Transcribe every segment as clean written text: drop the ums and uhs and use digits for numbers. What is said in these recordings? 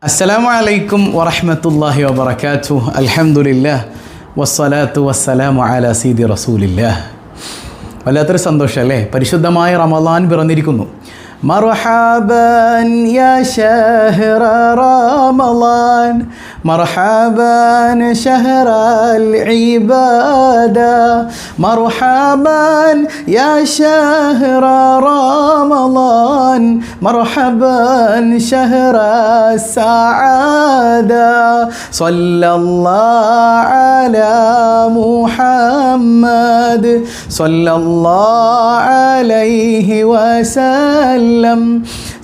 അസ്സലാമു അലൈക്കും വറഹ്മത്തുള്ളാഹി വബറകാതുഹു. അൽഹംദുലില്ലാഹ് വസ്സലാത്തു വസ്സലാമു അലാ സീദി റസൂലില്ലാഹ്. വല്ലാത്തൊരു സന്തോഷമല്ലേ, പരിശുദ്ധമായ റമളാൻ പിറന്നിരിക്കുന്നു. മർഹബൻ യാ ശഹ്റ റമളാൻ മർഹബൻ ശഹ്റൽ ഇബാദ മർഹബൻ യാ ശഹ്റ റമളാൻ മർഹബൻ ശഹ്റസ് സഅദ സ്വല്ലല്ലാഹു അലാ മുഹമ്മദ് സ്വല്ലല്ലാഹു അലൈഹി വസല്ലം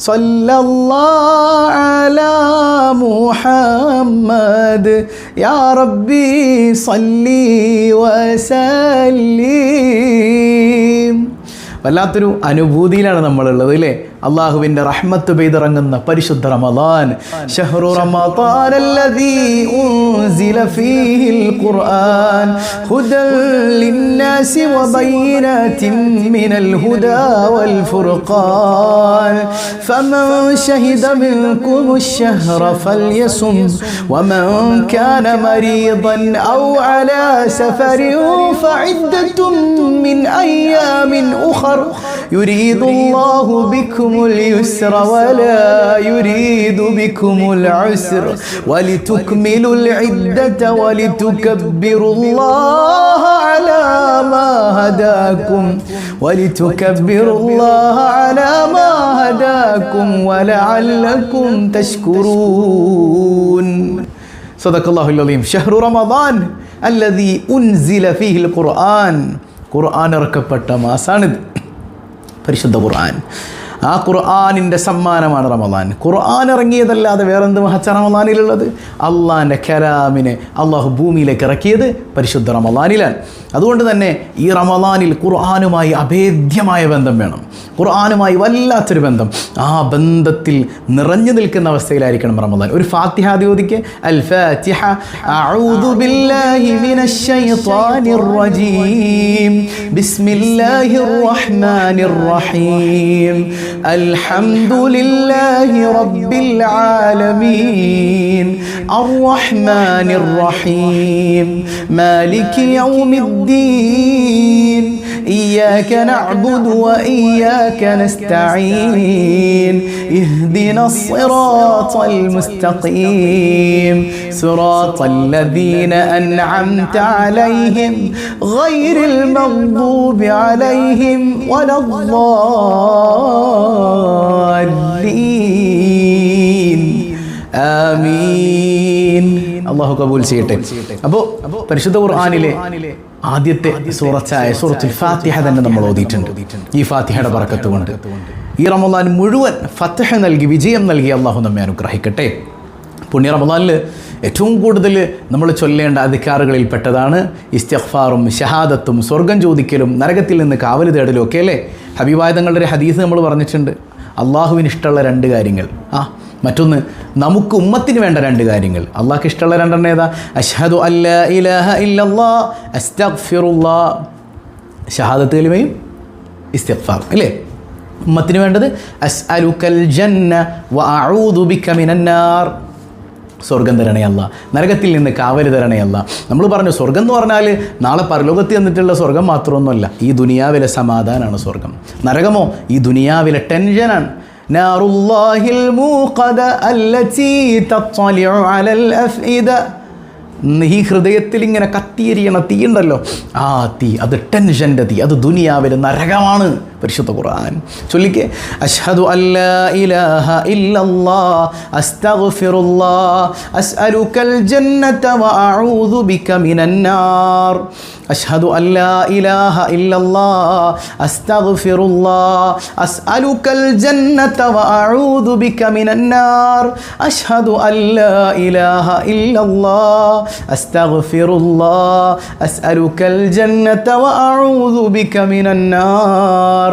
സ്വല്ലല്ലാഹു അലാ മുഹമ്മദ് യാ റബ്ബി സ്വല്ലി വസല്ലിം. വല്ലാത്തൊരു അനുഭൂതിയിലാണ് നമ്മളുള്ളത് അല്ലേ. അള്ളാഹുവിൻ്റെ റഹ്മത്ത് പെയ്തിറങ്ങുന്ന പരിശുദ്ധ റമളാൻ. ശഹ്റു റമളാനല്ലദീ ഉൻസില ഫീഹിൽ ഖുർആൻ ഹുദൽ ലിന്നാസി വബയ്യിനാതിൻ മിനൽ ഹുദാ വൽ ഫുർഖാൻ ഫമൻ ശഹിദ മിൻകുമുശ് ശഹ്റ ഫൽയസും വമൻ കാന മരീദൻ ഔ അലാ സഫരിൻ ഫഇദ്ദത്തും മിൻ അയ്യാമിൻ ഉഖർ യുരീദുല്ലാഹു ബിക്കും اليسر ولا يريد بكم العسر ولتكملوا العدة ولتكبروا الله على ما هداكم ولعلكم تشكرون. صدق الله العظيم. شهر رمضان الذي أنزل فيه القرآن. ഖുർആൻ ഇറക്കപ്പെട്ട മാസാണിത്, പരിശുദ്ധ ഖുർആൻ. ആ ഖുർആനിൻ്റെ സമ്മാനമാണ് റമളാൻ. ഖുർആൻ ഇറങ്ങിയതല്ലാതെ വേറെന്ത് മഹച്ച റമളാനിലുള്ളത്? അള്ളാഹിൻ്റെ കലാമിനെ അള്ളാഹു ഭൂമിയിലേക്ക് ഇറക്കിയത് പരിശുദ്ധ റമളാനിലാണ്. അതുകൊണ്ട് തന്നെ ഈ റമളാനിൽ ഖുർആനുമായി അഭേദ്യമായ ബന്ധം വേണം, ഖുർആനുമായി വല്ലാത്തൊരു ബന്ധം. ആ ബന്ധത്തിൽ നിറഞ്ഞു നിൽക്കുന്ന അവസ്ഥയിലായിരിക്കണം റമളാൻ. ഒരു ഫാത്തിഹ ഓതിക്കെ. അൽ ഫാത്തിഹ. അഊദു ബില്ലാഹി മിനശ് ശൈത്വാനിർ റജീം ബിസ്മില്ലാഹിർ റഹ്മാനിർ റഹീം അൽഹംദുലില്ലാഹി റബ്ബിൽ ആലമീൻ അർറഹ്മാനിർ റഹീം മാലികി യൗമിദ്ദീൻ إياك نعبد وإياك نستعين اهدنا الصراط المستقيم صراط الذين أنعمت عليهم غير المغضوب عليهم ولا الضالين آمين. അള്ളാഹു കബൂൽ ചെയ്യട്ടെ. അപ്പോൾ പരിശുദ്ധ ഖുർആനിലെ ആദ്യത്തെ സൂറത്തായ സൂറത്തുൽ ഫാത്തിഹ തന്നെ നമ്മൾ ഓതിയിട്ടുണ്ട്. ഈ ഫാത്തിഹയുടെ ബറക്കത്ത് കൊണ്ട് ഈ റമളാൻ മുഴുവൻ ഫത്ഹ് നൽകി, വിജയം നൽകി അള്ളാഹു നമ്മെ അനുഗ്രഹിക്കട്ടെ. പുണ്യ റമളാനിൽ ഏറ്റവും കൂടുതൽ നമ്മൾ ചൊല്ലേണ്ട അധികാറുകളിൽ പെട്ടതാണ് ഇസ്തിഗ്ഫാറും ഷഹാദത്തും സ്വർഗം ചോദിക്കലും നരകത്തിൽ നിന്ന് കാവൽ തേടലും ഒക്കെ അല്ലേ. ഹബീബായ തങ്ങളുടെ ഒരു ഹദീസ് നമ്മൾ പറഞ്ഞിട്ടുണ്ട്. അള്ളാഹുവിന് ഇഷ്ടമുള്ള രണ്ട് കാര്യങ്ങൾ, മറ്റൊന്ന് നമുക്ക് ഉമ്മത്തിന് വേണ്ട രണ്ട് കാര്യങ്ങൾ. അള്ളാഹ്ക്ക് ഇഷ്ടമുള്ള രണ്ടെണ്ണം ഏതാ? അഷ്ഹദു അല്ലാ ഇലാഹ ഇല്ലല്ലാഹ് അസ്തഗ്ഫിറുല്ലാഹ്. ഷഹാദത്ത് കലിമയും ഇസ്തിഗ്ഫാർ അല്ലേ. ഉമ്മത്തിന് വേണ്ടത് അസ്അലുക്കൽ ജന്ന വ അഊദു ബിക മിനന്നാർ. സ്വർഗം തരണേ അല്ലാ, നരകത്തിൽ നിന്ന് കാവൽ തരണേ അല്ലാ. നമ്മൾ പറഞ്ഞു സ്വർഗം എന്ന് പറഞ്ഞാൽ നാളെ പരലോകത്ത് എന്നിട്ടുള്ള സ്വർഗം മാത്രമൊന്നുമല്ല, ഈ ദുനിയാവിലെ സമാധാനമാണ് സ്വർഗം. നരകമോ ഈ ദുനിയാവിലെ ടെൻഷനാണ്. നാറുല്ലാഹിൽ മൂഖദ അല്ലതി തത്വലിഉ അലൽ അഫ്ഇദ. ഈ ഹൃദയത്തിൽ ഇങ്ങനെ കത്തിയെരിയണ തീ ഉണ്ടല്ലോ, ആ തീ, അത് ടെൻഷൻ്റെ തീ, അത് ദുനിയാവിലെ നരകമാണ്. പരിശുദ്ധ ഖുർആൻ ചൊല്ലിക്കെ. അഷ്ഹദു അല്ലാ ഇലാഹ ഇല്ലല്ലാഹ് അസ്തഗ്ഫിറുല്ലാഹ് അസ്അലുക്കൽ ജന്നത വ അഊദു ബിക മിനന്നാർ. അഷ്ഹദു അല്ലാ ഇലാഹ ഇല്ലല്ലാഹ് അസ്തഗ്ഫിറുല്ലാഹ് അസ്അലുക്കൽ ജന്നത വ അഊദു ബിക മിനന്നാർ. അഷ്ഹദു അല്ലാ ഇലാഹ ഇല്ലല്ലാഹ് അസ്തഗ്ഫിറുല്ലാഹ് അസ്അലുക്കൽ ജന്നത വ അഊദു ബിക മിനന്നാർ.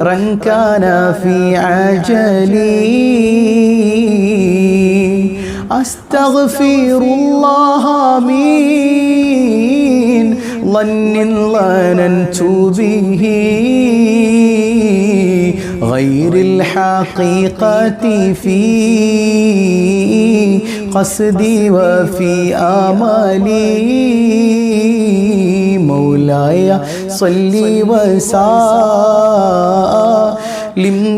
كان في عجلي أستغفر الله من ظن ظننت به غير الحقيقة في قصدي وفي آمالي مولاي صل وسلم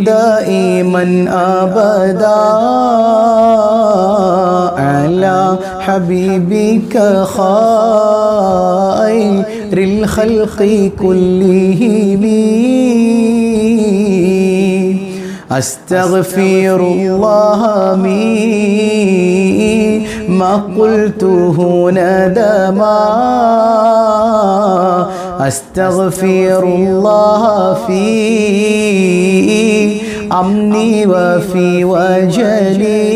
دائما أبدا على حبيبك خير الخلق كلهم أستغفر الله ما قلته ندما أستغفر الله في أمني وفي وجلي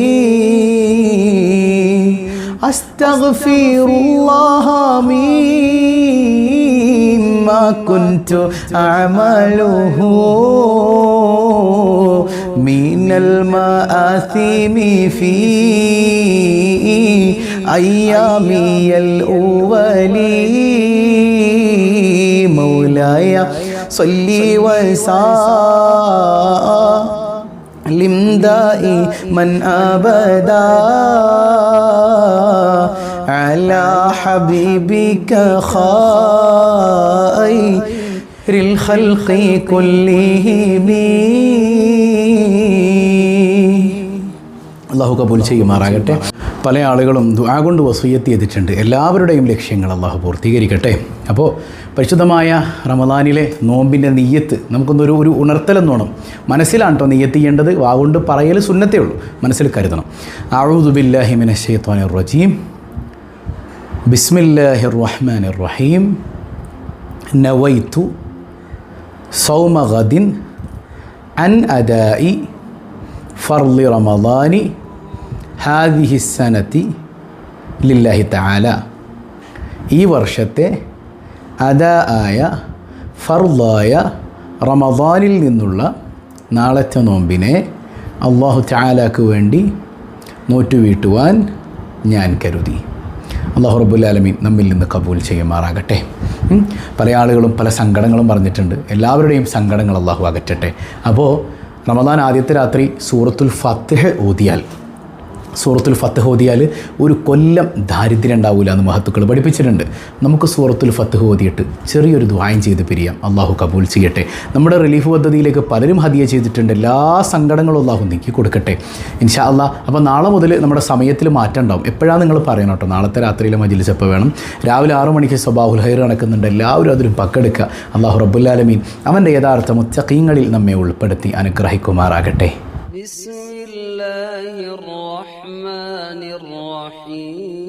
أستغفر الله مما كنت أعمله من المآثم في أيامي الأولين مولاي صل وسلم دائما أبدا على حبيبك خير الخلق كلهم. അള്ളാഹു കബൂൽ ചെയ്യുമാറാകട്ടെ. പല ആളുകളും ദുആ കൊണ്ട് വസിയ്യത്ത് ചെയ്തിട്ടുണ്ട്. എല്ലാവരുടെയും ലക്ഷ്യങ്ങൾ അള്ളാഹു പൂർത്തീകരിക്കട്ടെ. അപ്പോൾ പരിശുദ്ധമായ റമദാനിലെ നോമ്പിൻ്റെ നിയ്യത്ത് നമുക്കൊന്നൊരു ഉണർത്തലെന്നോണം മനസ്സിലാണ് കേട്ടോ നിയ്യത്ത് ചെയ്യേണ്ടത്. വാഗുകൊണ്ട് പറയൽ സുന്നത്തേ ഉള്ളൂ, മനസ്സിൽ കരുതണം. അഊദു ബില്ലാഹി മിനശ് ശൈത്വാനിർ റജീം ബിസ്മില്ലാഹിർ റഹ്മാനിർ റഹീം നവൈതു സൗമ ഗദിൻ അൻ അദാഇ ഫർളി റമദാനി ഹാദിഹി സനതി ലില്ലാഹി തആല. ഈ വർഷത്തെ അദാ ആയ ഫർളായ റമദാനിൽ നിന്നുള്ള നാളത്തെ നോമ്പിനെ അല്ലാഹു തആലാക്ക് വേണ്ടി നോറ്റുവീട്ടുവാൻ ഞാൻ കരുതി. അല്ലാഹു റബ്ബുൽ ആലമീൻ നമ്മിൽ നിന്ന് കബൂൽ ചെയ്യുമാറാകട്ടെ. പല ആളുകളും പല സങ്കടങ്ങളും പറഞ്ഞിട്ടുണ്ട്. എല്ലാവരുടെയും സങ്കടങ്ങൾ അല്ലാഹു അകറ്റട്ടെ. അപ്പോൾ റമദാൻ ആദ്യത്തെ രാത്രി സൂറത്തുൽ ഫത്ഹ് ഓതിയാൽ ഒരു കൊല്ലം ദാരിദ്ര്യം ഉണ്ടാവില്ല എന്ന് മഹത്തുക്കൾ പഠിപ്പിച്ചിട്ടുണ്ട്. നമുക്ക് സൂറത്തുൽ ഫത്ഹ് ഓതിയിട്ട് ചെറിയൊരു ദുആയും ചെയ്ത് പിരിയാം. അള്ളാഹു കബൂൽ ചെയ്യട്ടെ. നമ്മുടെ റിലീഫ് പദ്ധതിയിലേക്ക് പലരും ഹദിയ ചെയ്തിട്ടുണ്ട്. എല്ലാ സങ്കടങ്ങളും അള്ളാഹു നീക്കി കൊടുക്കട്ടെ ഇൻഷാ അള്ളാഹ്. അപ്പോൾ നാളെ മുതൽ നമ്മുടെ സമയത്തിൽ മാറ്റം ഉണ്ടാവും. എപ്പോഴാണ് നിങ്ങൾ പറയണം കേട്ടോ. നാളത്തെ രാത്രിയിലെ മജ്‌ലിസ് എപ്പോൾ വേണം? രാവിലെ 6 മണിക്ക് സ്വബാഹുൽ ഖൈർ നടക്കുന്നുണ്ട്. എല്ലാവരും അതിലും പങ്കെടുക്കുക. അള്ളാഹു റബ്ബുൽ ആലമീൻ അവൻ്റെ യഥാർത്ഥ മുത്തഖീങ്ങളിൽ നമ്മെ ഉൾപ്പെടുത്തി അനുഗ്രഹിക്കുമാറാകട്ടെ. ബിസ്മില്ലാഹിർ റഹ്മാനിർ റഹീം.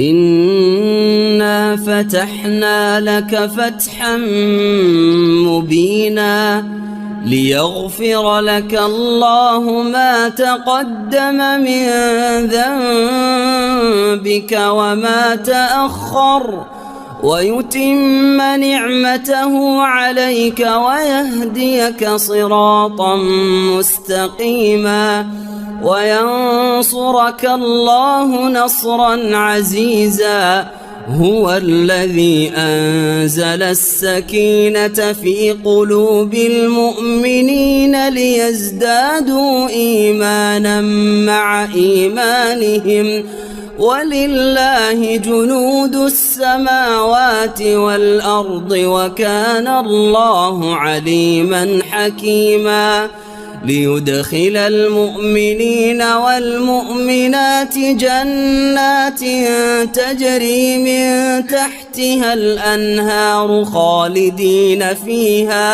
ഇന്നാ ഫതഹ്നാ ലക ഫത്ഹൻ മുബീനാ ليغفر لك الله ما تقدم من ذنبك وما تأخر ويتم نعمته عليك ويهديك صراطا مستقيما وينصرك الله نصرا عزيزا هو الذي أنزل السكينة في قلوب المؤمنين ليزدادوا إيمانا مع إيمانهم ولله جنود السماوات والأرض وكان الله عليما حكيما ليدخل المؤمنين والمؤمنات جنات تجري من تحتها الأنهار خالدين فيها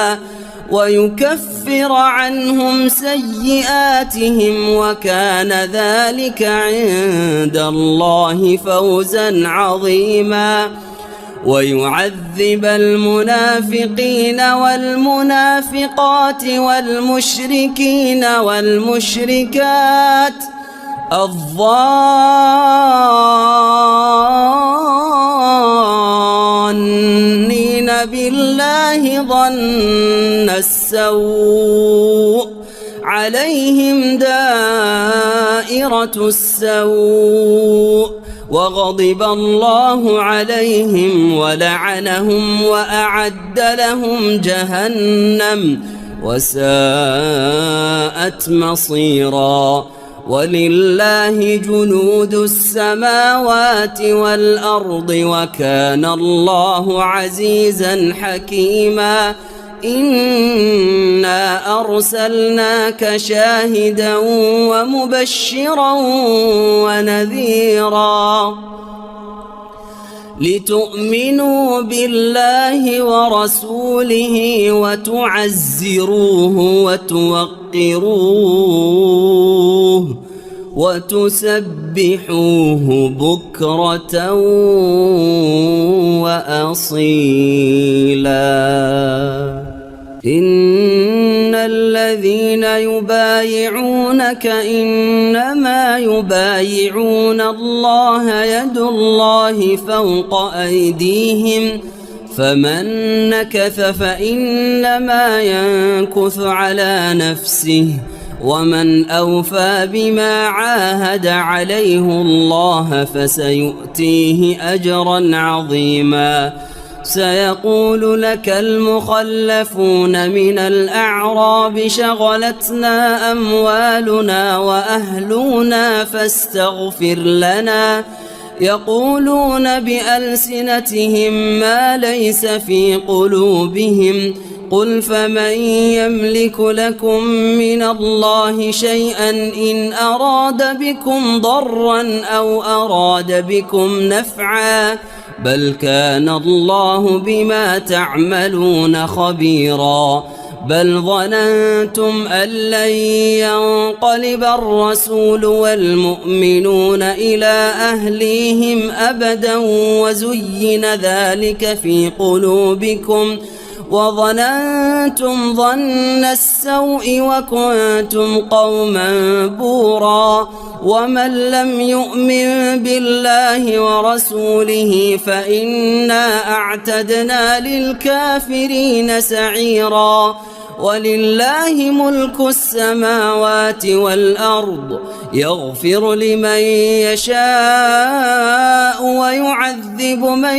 ويكفر عنهم سيئاتهم وكان ذلك عند الله فوزا عظيما ويعذب المنافقين والمنافقات والمشركين والمشركات الظالمين بالله ظن السوء عليهم دائرة السوء وغضب الله عليهم ولعنهم وأعد لهم جهنم وساءت مصيرا ولله جنود السماوات والأرض وكان الله عزيزا حكيما إنا أرسلناك شاهدا ومبشرا ونذيرا لتؤمنوا بالله ورسوله وتعزروه وتوقروه وتسبحوه بكرة وأصيلا إن الذين يبايعونك إنما يبايعون الله يد الله فوق أيديهم فمن نكث فإنما ينكث على نفسه ومن أوفى بما عاهد عليه الله فسيؤتيه أجرا عظيما سيقول لك المخلفون من الأعراب شغلتنا أموالنا وأهلنا فاستغفر لنا يقولون بألسنتهم ما ليس في قلوبهم قل فمن يملك لكم من الله شيئا إن أراد بكم ضرا أو أراد بكم نفعا بل كان الله بما تعملون خبيرا بل ظننتم أن لن ينقلب الرسول والمؤمنون إلى أهليهم أبدا وزين ذلك في قلوبكم وظننتم ظن السوء وكنتم قوما بورا ومن لم يؤمن بالله ورسوله فإنا أعتدنا للكافرين سعيرا ولله ملك السماوات والأرض يغفر لمن يشاء ويعذب من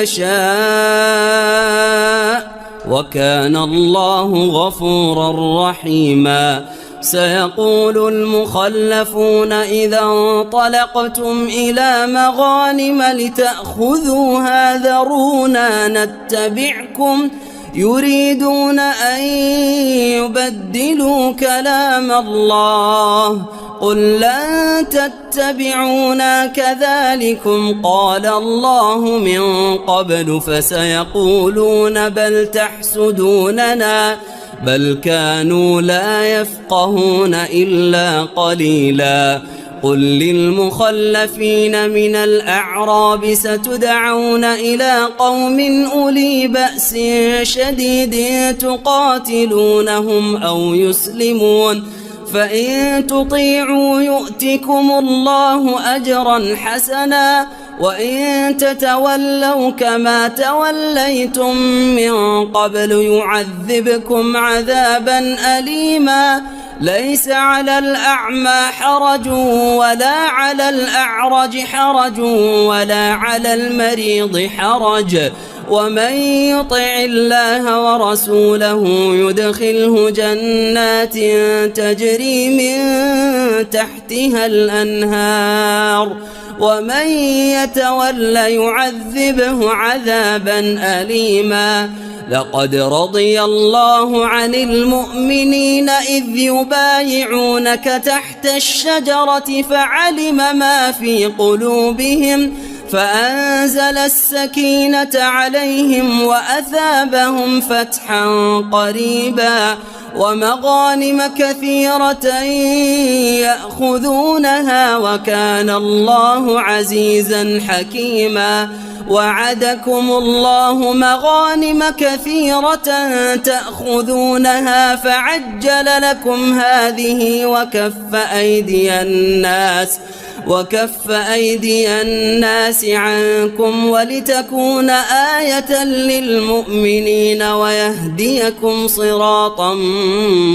يشاء وكان الله غفورا رحيما سيقول المخلفون إذا انطلقتم إلى مغانم لتأخذوها ذرونا نتبعكم يريدون أن يبدلوا كلام الله قل لن تتبعونا كذلكم قال الله من قبل فسيقولون بل تحسدوننا بل كانوا لا يفقهون إلا قليلا قل للمخلفين من الأعراب ستدعون إلى قوم أولي بأس شديد تقاتلونهم أو يسلمون فإن تطيعوا يؤتكم الله أجرا حسنا وإن تتولوا كما توليتم من قبل يعذبكم عذابا أليما ليس على الأعمى حرج ولا على الأعرج حرج ولا على المريض حرج ومن يطع الله ورسوله يدخله جنات تجري من تحتها الأنهار ومن يتول يعذبه عذابا أليما لقد رضي الله عن المؤمنين إذ يبايعونك تحت الشجرة فعلم ما في قلوبهم فأنزل السكينة عليهم وأثابهم فتحا قريبا ومغانم كثيرة يأخذونها وكان الله عزيزا حكيما وعدكم الله مغانم كثيرة تأخذونها فعجل لكم هذه وكف أيدي الناس وكف أيدي الناس عنكم ولتكون آية للمؤمنين ويهديكم صراطا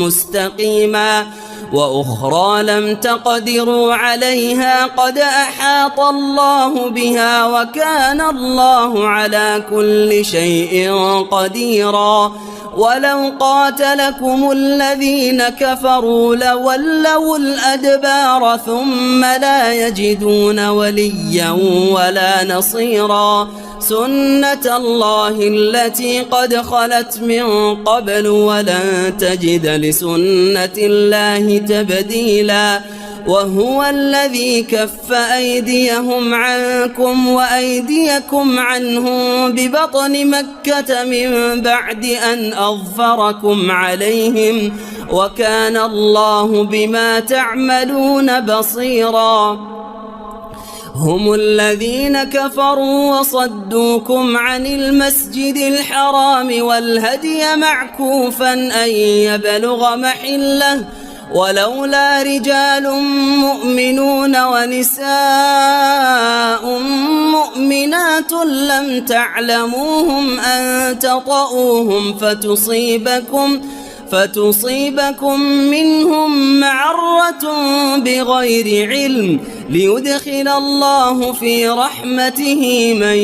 مستقيما وأخرى لم تقدروا عليها قد أحاط الله بها وكان الله على كل شيء قديرا ولو قاتلكم الذين كفروا لولوا الأدبار ثم لا يجدون وليا ولا نصيرا سنة الله التي قد خلت من قبل ولن تجد لسنة الله تبديلا وهو الذي كف أيديهم عنكم وأيديكم عنهم ببطن مكة من بعد أن أظفركم عليهم وكان الله بما تعملون بصيرا هم الذين كفروا وصدوكم عن المسجد الحرام والهدي معكوفا أن يبلغ محله ولولا رجال مؤمنون ونساء مؤمنات لم تعلموهم أن تطؤوهم فتصيبكم منهم معرة بغير علم ليدخل الله في رحمته من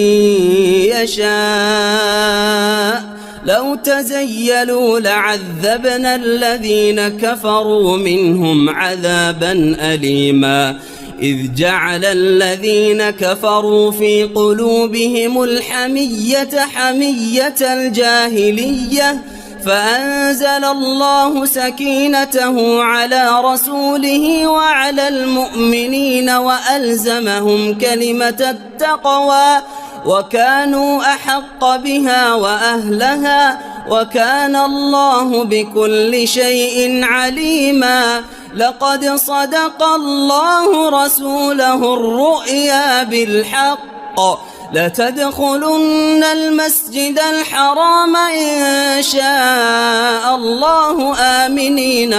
يشاء لو تزيلوا لعذبنا الذين كفروا منهم عذابا أليما إذ جعل الذين كفروا في قلوبهم الحمية حمية الجاهلية فأنزل الله سكينته على رسوله وعلى المؤمنين وألزمهم كلمة التقوى وكانوا أحق بها وأهلها وكان الله بكل شيء عليما لقد صدق الله رسوله الرؤيا بالحق لتدخلن المسجد الحرام إن شاء الله آمنين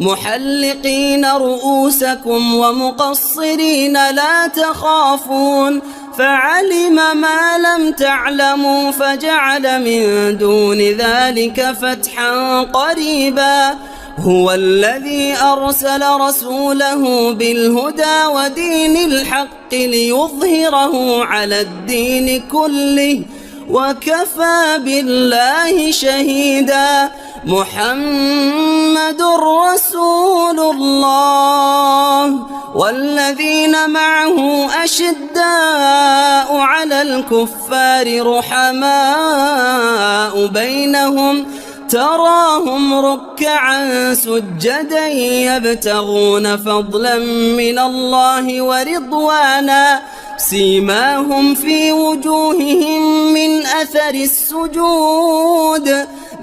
محلقين رؤوسكم ومقصرين لا تخافون فعلم ما لم تعلموا فجعل من دون ذلك فتحا قريبا هو الذي أرسل رسوله بالهدى ودين الحق ليظهره على الدين كله وكفى بالله شهيدا محمد رسول الله والذين معه أشداء على الكفار رحماء بينهم تراهم ركعا سجدا يبتغون فضلا من الله ورضوانا سيماهم في وجوههم من أثر السجود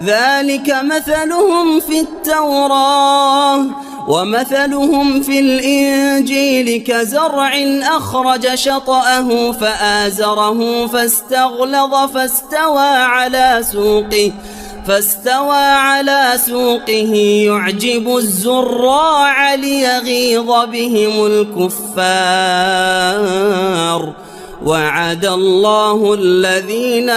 ذلك مثلهم في التوراة ومثلهم في الإنجيل كزرع أخرج شطأه فآزره فاستغلظ فاستوى على سوقه يعجب الزراع ليغيظ بهم الكفار وعد الله الذين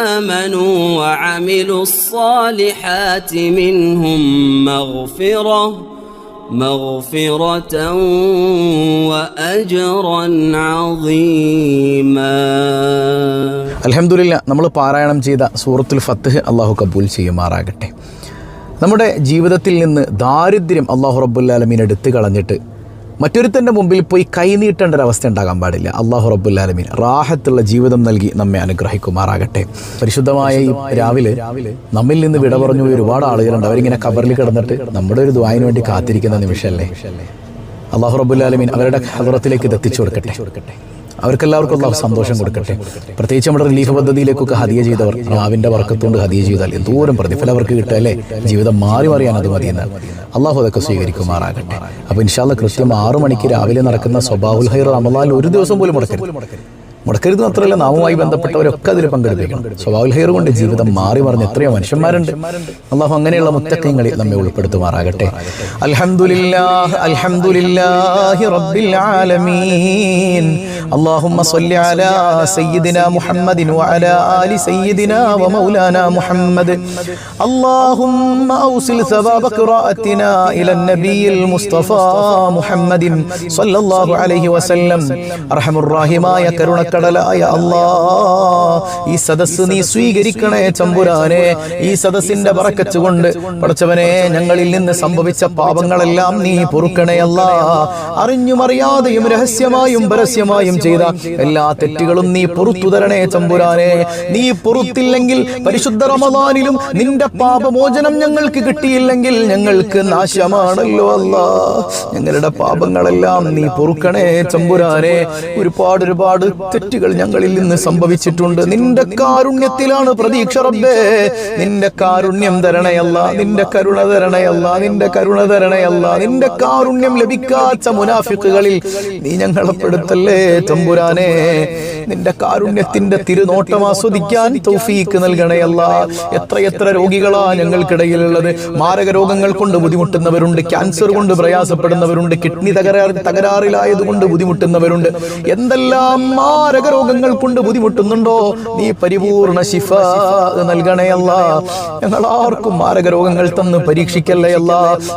آمنوا وعملوا الصالحات منهم مغفرة وأجرا عظيما. അൽഹംദുലില്ലാ, നമ്മൾ പാരായണം ചെയ്ത സൂറത്തുൽ ഫത്ത്ഹ് അള്ളാഹു കബൂൽ ചെയ്യുമാറാകട്ടെ. നമ്മുടെ ജീവിതത്തിൽ നിന്ന് ദാരിദ്ര്യം അള്ളാഹു റബ്ബുൽ ആലമീൻ എടുത്തു കളഞ്ഞിട്ട് മറ്റൊരുത്തൻ്റെ മുമ്പിൽ പോയി കൈനീട്ടേണ്ട ഒരവസ്ഥ ഉണ്ടാകാൻ പാടില്ല. അള്ളാഹു റബ്ബുൽ ആലമീൻ റാഹത്തുള്ള ജീവിതം നൽകി നമ്മെ അനുഗ്രഹിക്കുമാറാകട്ടെ. പരിശുദ്ധമായ ഈ രാവിലെ നമ്മിൽ നിന്ന് വിട പറഞ്ഞു പോയി ഒരുപാട് ആളുകളുണ്ട്. അവരിങ്ങനെ ഖബറിൽ കിടന്നിട്ട് നമ്മുടെ ഒരു ദുആയിന് വേണ്ടി കാത്തിരിക്കുന്ന നിമിഷമല്ലേ. അള്ളാഹു റബ്ബുൽ ആലമീൻ അവരുടെ ഹദ്റത്തിലേക്ക് ഇത് എത്തിച്ചു കൊടുക്കട്ടെ. അവർക്കെല്ലാവർക്കും അള്ളാഹു സന്തോഷം കൊടുക്കട്ടെ. പ്രത്യേകിച്ച് നമ്മുടെ റിലീഫ് പദ്ധതിയിലേക്കൊക്കെ ഹദിയ ചെയ്തവർ രാവിൻ്റെ വർക്കത്തുകൊണ്ട് ഹദിയ ചെയ്താൽ എന്തോരം പ്രതിഫലം അവർക്ക് കിട്ടുക അല്ലേ. ജീവിതം മാറിയാൻ അത് മതിയെന്നാണ്. അള്ളാഹു അതൊക്കെ സ്വീകരിക്കുമാറാകട്ടെ. അപ്പോൾ ഇൻഷാ അല്ലാഹ് കൃത്യം 6 മണിക്ക് രാവിലെ നടക്കുന്ന സ്വബാഹുൽ ഖൈർ റമളാനിൽ ഒരു ദിവസം പോലും മുടക്കരുത്. മുടക്കരുത് മാത്രമല്ല നാമുമായി ബന്ധപ്പെട്ടവരൊക്കെ അതിൽ പങ്കെടുപ്പിക്കണം. സ്വഭാവൽ ഹൈർ കൊണ്ട് ജീവിതം മാറി മറിഞ്ഞ് എത്രയോ മനുഷ്യന്മാരുണ്ട്. അള്ളാഹു അങ്ങനെയുള്ള മുത്തഖീങ്ങളിൽ നമ്മെ ഉൾപ്പെടുത്തുമാറാകട്ടെ. അൽഹംദുലില്ലാഹ് അൽഹംദുലില്ലാഹി റബ്ബിൽ ആലമീൻ. اللهم صل على سيدنا محمد وعلى آل سيدنا ومولانا محمد. اللهم أوصل ثواب قراءتنا إلى النبي المصطفى محمد صلى الله عليه وسلم. أرحم الراحماയ കരുണക്കടലായ അല്ലാഹ്, ഈ സദസ്സ് നീ സ്വീകരിക്കണേ തമ്പുരാനെ. ഈ സദസ്സിന്റെ ബറക്കത്ത് കൊണ്ട് പടച്ചവനെ ഞങ്ങളിൽ നിന്ന് സംഭവിച്ച പാപങ്ങളെല്ലാം നീ പൊറുക്കണേ അല്ലാഹ്. അറിഞ്ഞും അറിയാതെയും രഹസ്യമായും പരസ്യമായും ചെയ്ത എല്ലാ തെറ്റുകളും നീ പൊറുത്തു തരണേ തമ്പുരാനെ. നീ പൊറുത്തില്ലെങ്കിൽ പരിശുദ്ധ റമദാനിലും നിന്റെ പാപമോചനം ഞങ്ങൾക്ക് കിട്ടിയില്ലെങ്കിൽ ഞങ്ങൾക്ക് നാശമാണല്ലോ അല്ലാഹ്. ഞങ്ങളുടെ പാപങ്ങളെല്ലാം നീ പൊറുക്കണേ തമ്പുരാനെ. ഒരുപാട് തെറ്റുകൾ ഞങ്ങളിൽ നിന്ന് സംഭവിച്ചിട്ടുണ്ട്. നിന്റെ കാരുണ്യത്തിലാണ് പ്രതീക്ഷ റബ്ബേ. നിന്റെ കാരുണ്യം തരണയല്ല, നിന്റെ കരുണ തരണയല്ല, നിന്റെ കരുണ തരണയല്ല. നിന്റെ കാരുണ്യം ലഭിക്കാത്ത മുനാഫിക്കുകളിൽ നീ ഞങ്ങളെ പെടുത്തല്ലേ തമ്പുരാനെ. നിന്റെ കാരുണ്യത്തിന്റെ തിരുനോട്ടം ആസ്വദിക്കാൻ തൗഫീക്ക് നൽകണയല്ല. എത്ര രോഗികളാ ഞങ്ങൾക്കിടയിലുള്ളത്. മാരക രോഗങ്ങൾ കൊണ്ട് ബുദ്ധിമുട്ടുന്നവരുണ്ട്, ക്യാൻസർ കൊണ്ട് പ്രയാസപ്പെടുന്നവരുണ്ട്, കിഡ്നി തകരാറിലായതുകൊണ്ട് ബുദ്ധിമുട്ടുന്നവരുണ്ട്. എന്തെല്ലാം മാരക രോഗങ്ങൾ കൊണ്ട് ബുദ്ധിമുട്ടുന്നുണ്ടോ നീ പരിപൂർണ ശിഫ നൽകണയല്ല. ഞങ്ങൾ ആർക്കും മാരക രോഗങ്ങൾ തന്ന് പരീക്ഷിക്കല്ലയല്ല.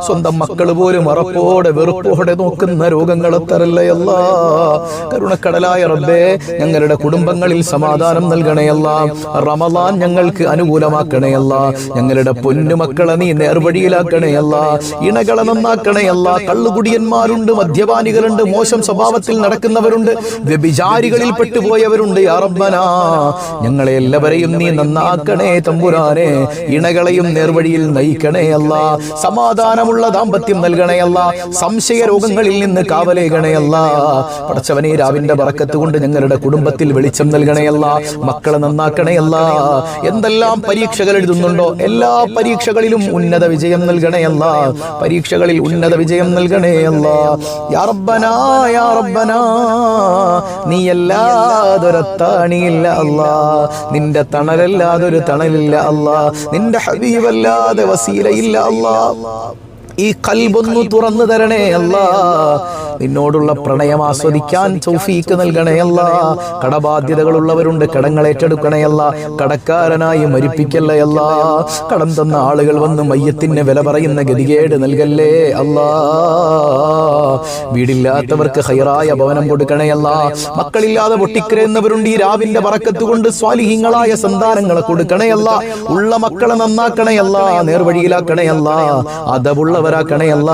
സ്വന്തം മക്കൾ പോലും അറപ്പോടെ വെറുപ്പോടെ നോക്കുന്ന രോഗങ്ങളെ തരല്ലയല്ല. കരുണക്കടലായ റബ്ബേ, ഞങ്ങളുടെ കുടുംബങ്ങളിൽ സമാധാനം നൽകണയല്ല. റമളാൻ ഞങ്ങൾക്ക് അനുകൂലമാക്കണയല്ല. ഞങ്ങളുടെ പൊന്നുമക്കളെ നീ നേർവഴിയിലാക്കണയല്ല. ഇണകളെ നന്നാക്കണയല്ല. കള്ളുകുടിയന്മാരുണ്ട്, മദ്യപാനികളുണ്ട്, മോശം സ്വഭാവത്തിൽ നടക്കുന്നവരുണ്ട്, വ്യഭിചാരികളിൽ പെട്ടുപോയവരുണ്ട്. യാ റബ്ബനാ, ഞങ്ങളെ എല്ലാവരെയും നീ നന്നാക്കണേ തമ്പുരാനെ. ഇണകളെയും നേർവഴിയിൽ നയിക്കണേയല്ല. സമാധാനമുള്ള ദാമ്പത്യം നൽകണേയല്ല. സംശയ രോഗങ്ങളിൽ നിന്ന് കാവലേകണേയല്ല. പടച്ചവനെ, രാവിന്റെ ബറക്കത്ത് കൊണ്ട് ഞങ്ങളുടെ കുടുംബത്തിൽ വെളിച്ചം നൽകണേയല്ല. മക്കളെ നന്നാക്കണേയല്ല. എന്തെല്ലാം പരീക്ഷകൾ എഴുതുന്നുണ്ടോ എല്ലാ പരീക്ഷകളിലും ഉന്നത വിജയം നൽകണേയല്ല. പരീക്ഷകളിൽ ഉന്നത വിജയം നൽകണേയല്ല. യാ റബ്ബനാ, യാ റബ്ബനാ, നീ അല്ലാതൊരത്താണിയില്ല അല്ലാ. നിന്റെ തണലല്ലാതൊരു തണലില്ല അല്ലാ. നിന്റെ ഹബീബല്ലാതെ വസീലയില്ല അല്ലാ. ഈ കൽബൊന്നു തുറന്നു തരണേ അല്ലാ. നിന്നോടുള്ള പ്രണയം ആസ്വദിക്കാൻ തൗഫീക്ക് നൽകണേ അല്ലാ. കടബാധ്യതകളുള്ളവരുണ്ട്, കടങ്ങൾ ഏറ്റെടുക്കണയല്ല. കടക്കാരനായി മരിപ്പിക്കല്ലേ അല്ലാ. കടം തന്ന ആളുകൾ വന്ന് മയ്യത്തിന് വില പറയുന്ന ഗതികേട് നൽകല്ലേ അല്ലാ. വീടില്ലാത്തവർക്ക് ഹൈറായ ഭവനം കൊടുക്കണയല്ല. മക്കളില്ലാതെ പൊട്ടിക്കരയുന്നവരുണ്ട്. ഈ രാവിന്റെ ബറക്കത്ത് കൊണ്ട് സ്വാലിഹീങ്ങളായ സന്താനങ്ങളെ കൊടുക്കണയല്ല. ഉള്ള മക്കളെ നന്നാക്കണയല്ല, നേർവഴിയിലാക്കണയല്ല, അതവുള്ളവരാക്കണയല്ല.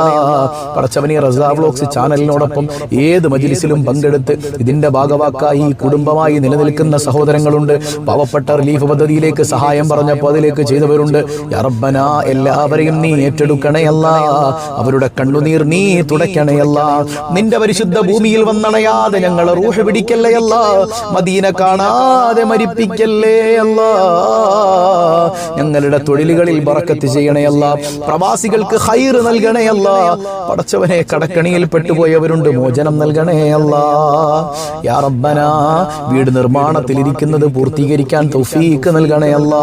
പടച്ചവനെ, റസാ വ്ലോഗ്സ് ചാനലിനോടൊപ്പം ഏത് മജ്ലിസിലും പങ്കെടുത്ത് ഇതിന്റെ ഭാഗവാക്കായി കുടുംബമായി നിലനിൽക്കുന്ന സഹോദരങ്ങളുണ്ട്. പാവപ്പെട്ട റിലീഫ് പദ്ധതിയിലേക്ക് സഹായം പറഞ്ഞപ്പോൾ അതിലേക്ക് ചെയ്തവരുണ്ട്. യാ റബ്ബനാ, എല്ലാവരെയും നീ ഏറ്റെടുക്കണയല്ല. അവരുടെ കണ്ണുനീർ നീ തുടയ്ക്കണയല്ല. നിന്റെ പരിശുദ്ധ ഭൂമിയിൽ വന്നണയാതെ ഞങ്ങളെ റൂഹ് പിടിക്കല്ലേയല്ല. മദീന കാണാതെ മരിപ്പിക്കല്ലേ അല്ല. ഞങ്ങളുടെ തൊഴിലുകളിൽ ബറക്കത്ത് ചെയ്യണയല്ല. പ്രവാസികൾക്ക് ഖൈർ നൽകണയല്ല. പടച്ചവനെ, കടക്കണിയിൽ പെട്ടുപോയവരുണ്ട്, മോചനം നൽകണയല്ല. യാ റബ്ബനാ, വീട് നിർമ്മാണത്തിലിരിക്കുന്നത് പൂർത്തീകരിക്കാൻ തൗഫീക്ക് നൽകണയല്ല.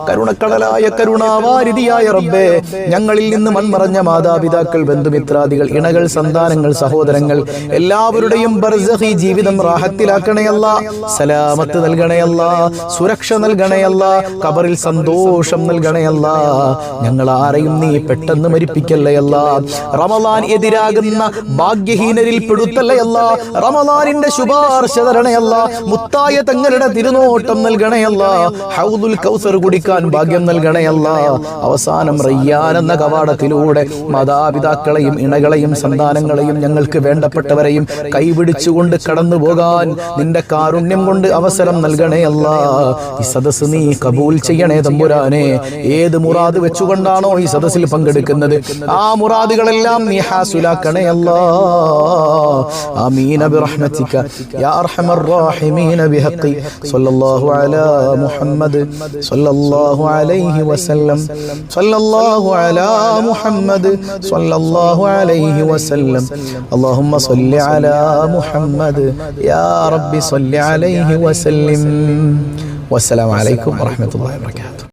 കരുണക്കടലായ കരുണാവാരിധിയായ റബ്ബേ, ഞങ്ങളിൽ നിന്ന് മൺമറഞ്ഞ മാതാപിതാക്കൾ, ബന്ധുമിത്രാദികൾ, ഇണകൾ, സന്താനങ്ങൾ, സഹോദരങ്ങൾ എല്ലാവരുടെയും ബർസഖി ജീവിതം റാഹത്തിലാക്കണയല്ല. സലാമത്ത് നൽകണയല്ല. സുരക്ഷ നൽകണയല്ല. ഖബറിൽ സന്തോഷം നൽകണയല്ല. ഞങ്ങൾ ആരെയും നീ പെട്ടെന്ന് മരിപ്പിക്കല്ലയല്ല. റമളാൻ എതിരാകുന്ന ഭാഗ്യഹീനരിൽ പെടുത്തല്ലയല്ല. റമളാനിന്റെ ശുപാർശ തരണയല്ല. മുത്തായ തങ്ങളുടെ തിരുനോട്ടം നൽകണയല്ല. ഹൗദുൽ കൗസർ കുടിക്കാൻ ഭാഗ്യം നൽകണയല്ല. അവസാനം റയ്യാൻ എന്ന കവാടത്തിലൂടെ മാതാപിതാക്കളെയും ഇണകളെയും സന്താനങ്ങളെയും ഞങ്ങൾക്ക് വേണ്ടപ്പെട്ടവരെയും കൈപിടിച്ചുകൊണ്ട് കടന്നു പോകാൻ നിന്റെ കാരുണ്യം കൊണ്ട് അവസരം നൽകണയല്ല. ഈ സദസ്സ് നീ കബൂൽ ചെയ്യണേ തമ്പുരാനെ. ഏത് മുറാദ് വെച്ചുകൊണ്ടാണോ ഈ സദസ്സിൽ പങ്കെടുക്കുന്നത് ആ മുറാദുകളെല്ലാം നീ ഹാസുലാക്കണേ അല്ലാ. ആമീൻ ബിറഹ്മതിക യാ അർഹമർ റഹീമീൻ ബിഹഖി സ്വല്ലല്ലാഹു അലാ മുഹമ്മദ് സ്വല്ലല്ലാഹു അലൈഹി വസല്ലം സ്വല്ലല്ലാഹു അലാ മുഹമ്മദ് സ്വല്ലല്ലാഹു അലൈഹി വസല്ലം. وسلم اللهم صل على محمد يا رب صل عليه وسلم. والسلام عليكم ورحمة الله وبركاته.